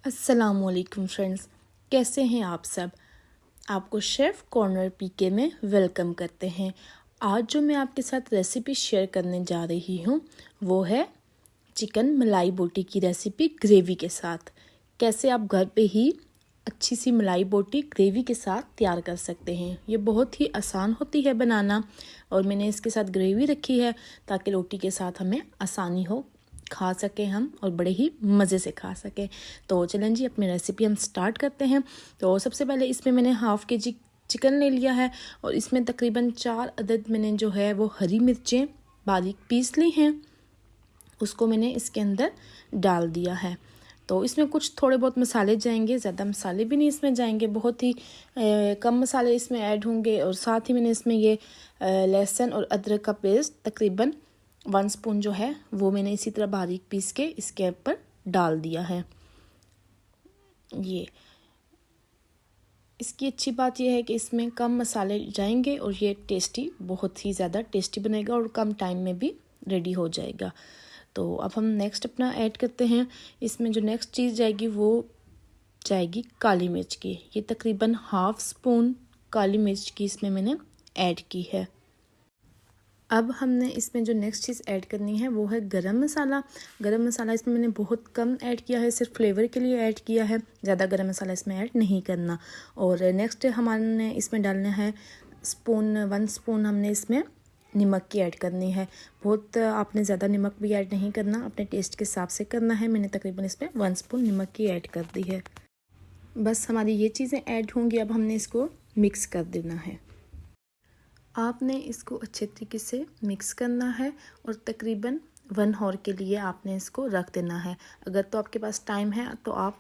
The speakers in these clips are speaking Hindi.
अस्सलामुअलैकुम फ्रेंड्स, कैसे हैं आप सब। आपको शेफ़ कॉर्नर पीके में वेलकम करते हैं। आज जो मैं आपके साथ रेसिपी शेयर करने जा रही हूँ वो है चिकन मलाई बोटी की रेसिपी ग्रेवी के साथ। कैसे आप घर पे ही अच्छी सी मलाई बोटी ग्रेवी के साथ तैयार कर सकते हैं। ये बहुत ही आसान होती है बनाना और मैंने इसके साथ ग्रेवी रखी है ताकि रोटी के साथ हमें आसानी हो, खा सकें हम और बड़े ही मज़े से खा सकें। तो चलें जी, अपनी रेसिपी हम स्टार्ट करते हैं। तो सबसे पहले इसमें मैंने हाफ़ के जी चिकन ले लिया है और इसमें तकरीबन 4 अदद मैंने जो है वो हरी मिर्चें बारीक पीस ली हैं, उसको मैंने इसके अंदर डाल दिया है। तो इसमें कुछ थोड़े बहुत मसाले जाएंगे, ज़्यादा मसाले भी नहीं इसमें जाएंगे, बहुत ही कम मसाले इसमें ऐड होंगे। और साथ ही मैंने इसमें ये लहसुन और अदरक का पेस्ट तकरीबन 1 स्पून जो है वो मैंने इसी तरह बारीक पीस के इसके ऊपर डाल दिया है। ये इसकी अच्छी बात यह है कि इसमें कम मसाले जाएंगे और ये टेस्टी, बहुत ही ज़्यादा टेस्टी बनेगा और कम टाइम में भी रेडी हो जाएगा। तो अब हम नेक्स्ट अपना ऐड करते हैं। इसमें जो नेक्स्ट चीज़ जाएगी वो जाएगी काली मिर्च की। ये तकरीबन 1/2 स्पून काली मिर्च की इसमें मैंने ऐड की है। अब हमने इसमें जो नेक्स्ट चीज़ ऐड करनी है वो है गरम मसाला। गरम मसाला इसमें मैंने बहुत कम ऐड किया है, सिर्फ फ्लेवर के लिए ऐड किया है, ज़्यादा गरम मसाला इसमें ऐड नहीं करना। और नेक्स्ट हमारे इसमें डालना है 1 स्पून हमने इसमें नमक की ऐड करनी है। बहुत आपने ज़्यादा नमक भी ऐड नहीं करना, अपने टेस्ट के हिसाब से करना है। मैंने तकरीबन इसमें 1 स्पून नमक की ऐड कर दी है। बस हमारी ये चीज़ें ऐड होंगी। अब हमने इसको मिक्स कर देना है। आपने इसको अच्छे तरीके से मिक्स करना है और तकरीबन 1 आवर के लिए आपने इसको रख देना है। अगर तो आपके पास टाइम है तो आप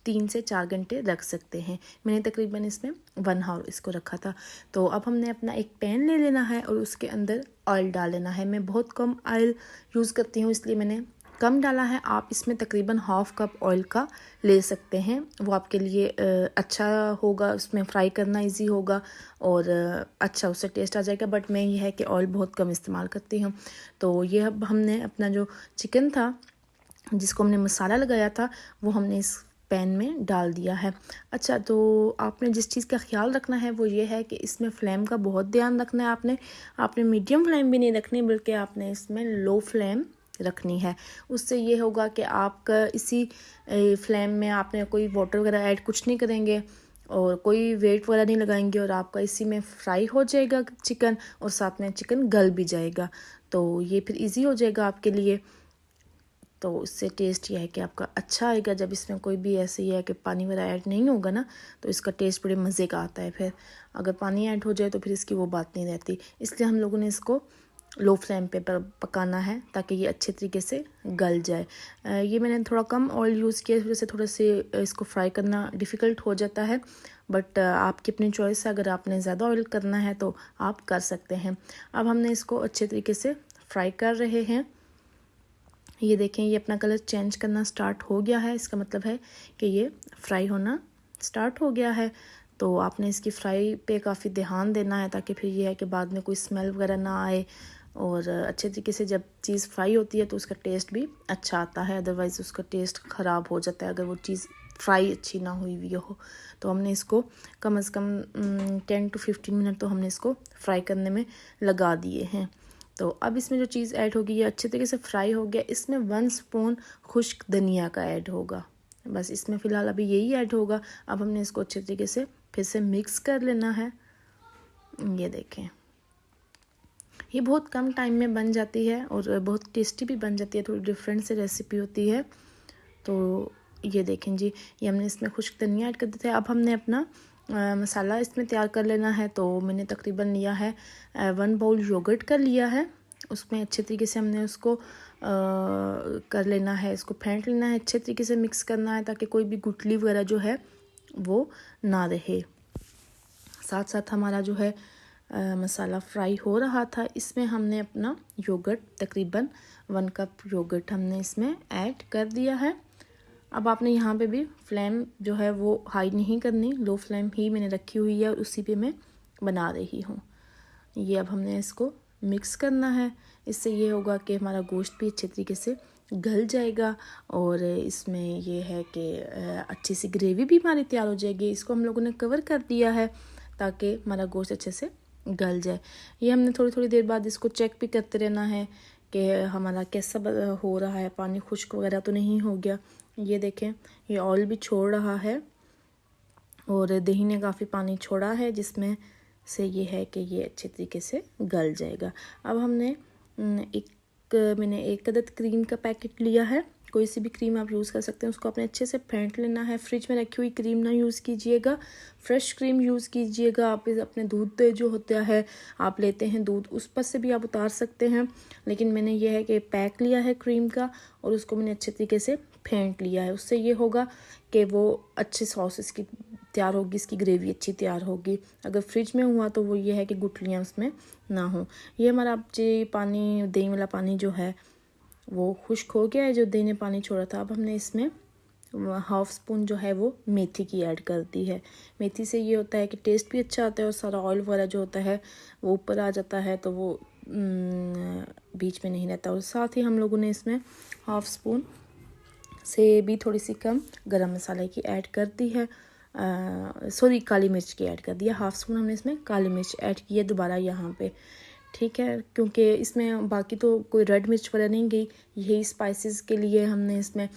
3 से 4 घंटे रख सकते हैं। मैंने तकरीबन इसमें 1 आवर इसको रखा था। तो अब हमने अपना एक पैन ले लेना है और उसके अंदर ऑयल डाल लेना है। मैं बहुत कम ऑयल यूज़ करती हूँ इसलिए मैंने कम डाला है। आप इसमें तकरीबन 1/2 कप ऑयल का ले सकते हैं, वो आपके लिए अच्छा होगा, उसमें फ्राई करना इजी होगा और अच्छा उससे टेस्ट आ जाएगा। बट मैं ये है कि ऑयल बहुत कम इस्तेमाल करती हूँ। तो ये अब हमने अपना जो चिकन था जिसको हमने मसाला लगाया था वो हमने इस पैन में डाल दिया है। अच्छा, तो आपने जिस चीज़ का ख्याल रखना है वो ये है कि इसमें फ्लेम का बहुत ध्यान रखना है। आपने मीडियम फ्लेम भी नहीं रखनी, बल्कि आपने इसमें लो फ्लेम रखनी है। उससे ये होगा कि आपका इसी फ्लेम में आपने कोई वाटर वगैरह ऐड कुछ नहीं करेंगे और कोई वेट वगैरह नहीं लगाएंगे और आपका इसी में फ्राई हो जाएगा चिकन और साथ में चिकन गल भी जाएगा। तो ये फिर इजी हो जाएगा आपके लिए। तो उससे टेस्ट ये है कि आपका अच्छा आएगा। जब इसमें कोई भी ऐसे ही है कि पानी वगैरह ऐड नहीं होगा ना, तो इसका टेस्ट बड़े मज़े का आता है। फिर अगर पानी ऐड हो जाए तो फिर इसकी वो बात नहीं रहती। इसलिए हम लोगों ने इसको लो फ्लेम पे पकाना है ताकि ये अच्छे तरीके से गल जाए। ये मैंने थोड़ा कम ऑयल यूज़ किया, इस वजह से थोड़ा से इसको फ्राई करना डिफ़िकल्ट हो जाता है। बट आपकी अपनी चॉइस है, अगर आपने ज़्यादा ऑयल करना है तो आप कर सकते हैं। अब हमने इसको अच्छे तरीके से फ्राई कर रहे हैं। ये देखें, ये अपना कलर चेंज करना स्टार्ट हो गया है, इसका मतलब है कि ये फ्राई होना स्टार्ट हो गया है। तो आपने इसकी फ्राई पे काफ़ी ध्यान देना है ताकि फिर ये है कि बाद में कोई स्मेल वगैरह ना आए और अच्छे तरीके से जब चीज़ फ्राई होती है तो उसका टेस्ट भी अच्छा आता है, अदरवाइज़ उसका टेस्ट ख़राब हो जाता है अगर वो चीज़ फ्राई अच्छी ना हुई हुई हो। तो हमने इसको कम से कम 10 to 15 मिनट तो हमने इसको फ्राई करने में लगा दिए हैं। तो अब इसमें जो चीज़ ऐड होगी ये अच्छे तरीके से फ्राई हो गया। इसमें 1 स्पून खुश्क धनिया का ऐड होगा। बस इसमें फ़िलहाल अभी यही ऐड होगा। अब हमने इसको अच्छे तरीके से फिर से मिक्स कर लेना है। ये देखें, ये बहुत कम टाइम में बन जाती है और बहुत टेस्टी भी बन जाती है। थोड़ी डिफरेंट सी रेसिपी होती है। तो ये देखें जी, ये हमने इसमें खुश्क धनिया ऐड कर दिया है। अब हमने अपना मसाला इसमें तैयार कर लेना है। तो मैंने तकरीबन लिया है 1 बाउल योगर्ट कर लिया है। उसमें अच्छे तरीके से हमने उसको कर लेना है, इसको फेंट लेना है, अच्छे तरीके से मिक्स करना है ताकि कोई भी गुठली वगैरह जो है वो ना रहे। साथ साथ हमारा जो है मसाला फ्राई हो रहा था, इसमें हमने अपना योगर्ट तकरीबन 1 कप योगर्ट हमने इसमें ऐड कर दिया है। अब आपने यहाँ पे भी फ्लेम जो है वो हाई नहीं करनी, लो फ्लेम ही मैंने रखी हुई है और उसी पे मैं बना रही हूँ। ये अब हमने इसको मिक्स करना है। इससे ये होगा कि हमारा गोश्त भी अच्छे तरीके से गल जाएगा और इसमें ये है कि अच्छी सी ग्रेवी भी हमारी तैयार हो जाएगी। इसको हम लोगों ने कवर कर दिया है ताकि हमारा गोश्त अच्छे से गल जाए। ये हमने थोड़ी थोड़ी देर बाद इसको चेक भी करते रहना है कि हमारा कैसा हो रहा है, पानी खुश्क वगैरह तो नहीं हो गया। ये देखें, ये ऑयल भी छोड़ रहा है और दही ने काफ़ी पानी छोड़ा है, जिसमें से ये है कि ये अच्छे तरीके से गल जाएगा। अब मैंने एक अदद क्रीम का पैकेट लिया है। कोई सी भी क्रीम आप यूज़ कर सकते हैं। उसको आपने अच्छे से फेंट लेना है। फ्रिज में रखी हुई क्रीम ना यूज़ कीजिएगा, फ्रेश क्रीम यूज़ कीजिएगा। आप अपने दूध जो होता है, आप लेते हैं दूध, उस पर से भी आप उतार सकते हैं, लेकिन मैंने ये है कि पैक लिया है क्रीम का और उसको मैंने अच्छे तरीके से फेंट लिया है। उससे ये होगा कि वो अच्छे सॉस इसकी तैयार होगी, इसकी ग्रेवी अच्छी तैयार होगी। अगर फ्रिज में हुआ तो वो ये है कि गुठलियाँ उसमें ना हो। ये हमारा अब जी पानी, दही वाला पानी जो है वो खुश्क हो गया है, जो दही ने पानी छोड़ा था। अब हमने इसमें 1/2 स्पून जो है वो मेथी की ऐड कर दी है। मेथी से ये होता है कि टेस्ट भी अच्छा आता है और सारा ऑयल वगैरह जो होता है वो ऊपर आ जाता है, तो वो बीच में नहीं रहता। और साथ ही हम लोगों ने इसमें 1/2 स्पून से भी थोड़ी सी कम गरम मसाले की ऐड कर दी है, काली मिर्च की ऐड कर दिया। 1/2 स्पून हमने इसमें काली मिर्च ऐड की है दोबारा यहाँ पे, ठीक है, क्योंकि इसमें बाकी तो कोई रेड मिर्च वगैरह नहीं गई। यही स्पाइसेस के लिए हमने इसमें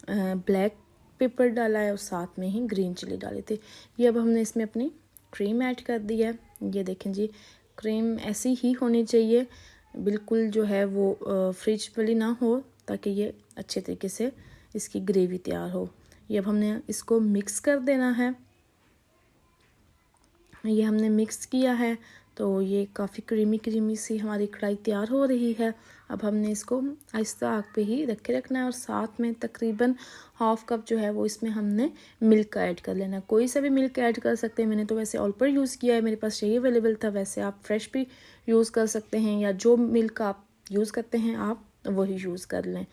ब्लैक पेपर डाला है और साथ में ही ग्रीन चिली डाली थी। ये अब हमने इसमें अपनी क्रीम ऐड कर दी है। ये देखें जी, क्रीम ऐसी ही होनी चाहिए, बिल्कुल जो है वो फ्रिज वाली ना हो, ताकि ये अच्छे तरीके से इसकी ग्रेवी तैयार हो। ये अब हमने इसको मिक्स कर देना है। ये हमने मिक्स किया है तो ये काफ़ी क्रीमी सी हमारी कढ़ाई तैयार हो रही है। अब हमने इसको आहिस्ता आग पे ही रखे रखना है और साथ में तकरीबन 1/2 कप जो है वो इसमें हमने मिल्क का ऐड कर लेना है। कोई सा भी मिल्क ऐड कर सकते हैं। मैंने तो वैसे ऑल पर यूज़ किया है, मेरे पास यही अवेलेबल था। वैसे आप फ्रेश भी यूज़ कर सकते हैं या जो मिल्क आप यूज़ करते हैं आप वही यूज़ कर लें।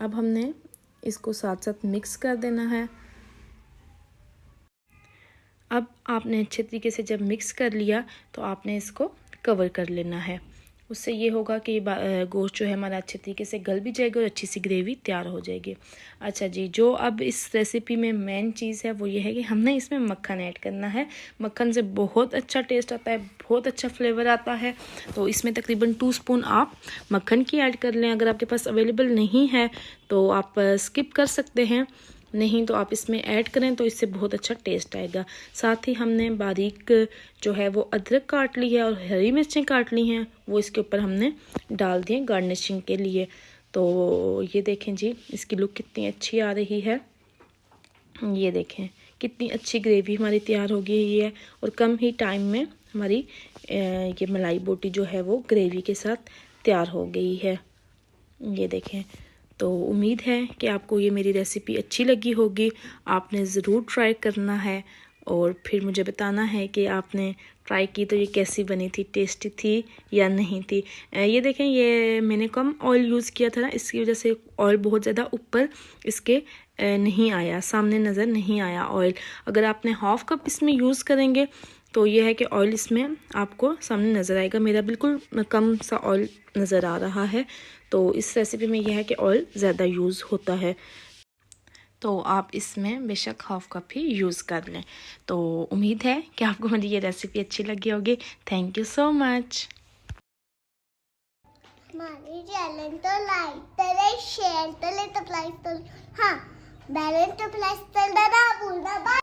अब हमने इसको साथ साथ मिक्स कर देना है। अब आपने अच्छे तरीके से जब मिक्स कर लिया तो आपने इसको कवर कर लेना है। उससे ये होगा कि गोश्त जो है हमारा अच्छे तरीके से गल भी जाएगा और अच्छी सी ग्रेवी तैयार हो जाएगी। अच्छा जी, जो अब इस रेसिपी में मेन चीज़ है वो ये है कि हमने इसमें मक्खन ऐड करना है। मक्खन से बहुत अच्छा टेस्ट आता है, बहुत अच्छा फ्लेवर आता है। तो इसमें तकरीबन 2 स्पून आप मक्खन की ऐड कर लें। अगर आपके पास अवेलेबल नहीं है तो आप स्किप कर सकते हैं, नहीं तो आप इसमें ऐड करें तो इससे बहुत अच्छा टेस्ट आएगा। साथ ही हमने बारीक जो है वो अदरक काट ली है और हरी मिर्चें काट ली हैं, वो इसके ऊपर हमने डाल दिए गार्निशिंग के लिए। तो ये देखें जी, इसकी लुक कितनी अच्छी आ रही है। ये देखें कितनी अच्छी ग्रेवी हमारी तैयार हो गई है और कम ही टाइम में हमारी ये मलाई बोटी जो है वो ग्रेवी के साथ तैयार हो गई है। ये देखें, तो उम्मीद है कि आपको ये मेरी रेसिपी अच्छी लगी होगी। आपने ज़रूर ट्राई करना है और फिर मुझे बताना है कि आपने ट्राई की तो ये कैसी बनी थी, टेस्टी थी या नहीं थी। ये देखें, ये मैंने कम ऑयल यूज़ किया था ना, इसकी वजह से ऑयल बहुत ज़्यादा ऊपर इसके नहीं आया, सामने नज़र नहीं आया ऑयल। अगर आपने 1/2 कप इसमें यूज़ करेंगे तो ये है कि ऑयल इसमें आपको सामने नज़र आएगा। मेरा बिल्कुल कम सा ऑयल नज़र आ रहा है। तो इस रेसिपी में यह है कि ऑयल ज़्यादा यूज़ होता है, तो आप इसमें बेशक 1/2 कप ही यूज़ कर लें। तो उम्मीद है कि आपको मेरी ये रेसिपी अच्छी लगी होगी। Thank you so much. हमारे चैनल तो लाइक करें, शेयर करें, तो हाँ, बेल तो प्रेस करना ना भूलना।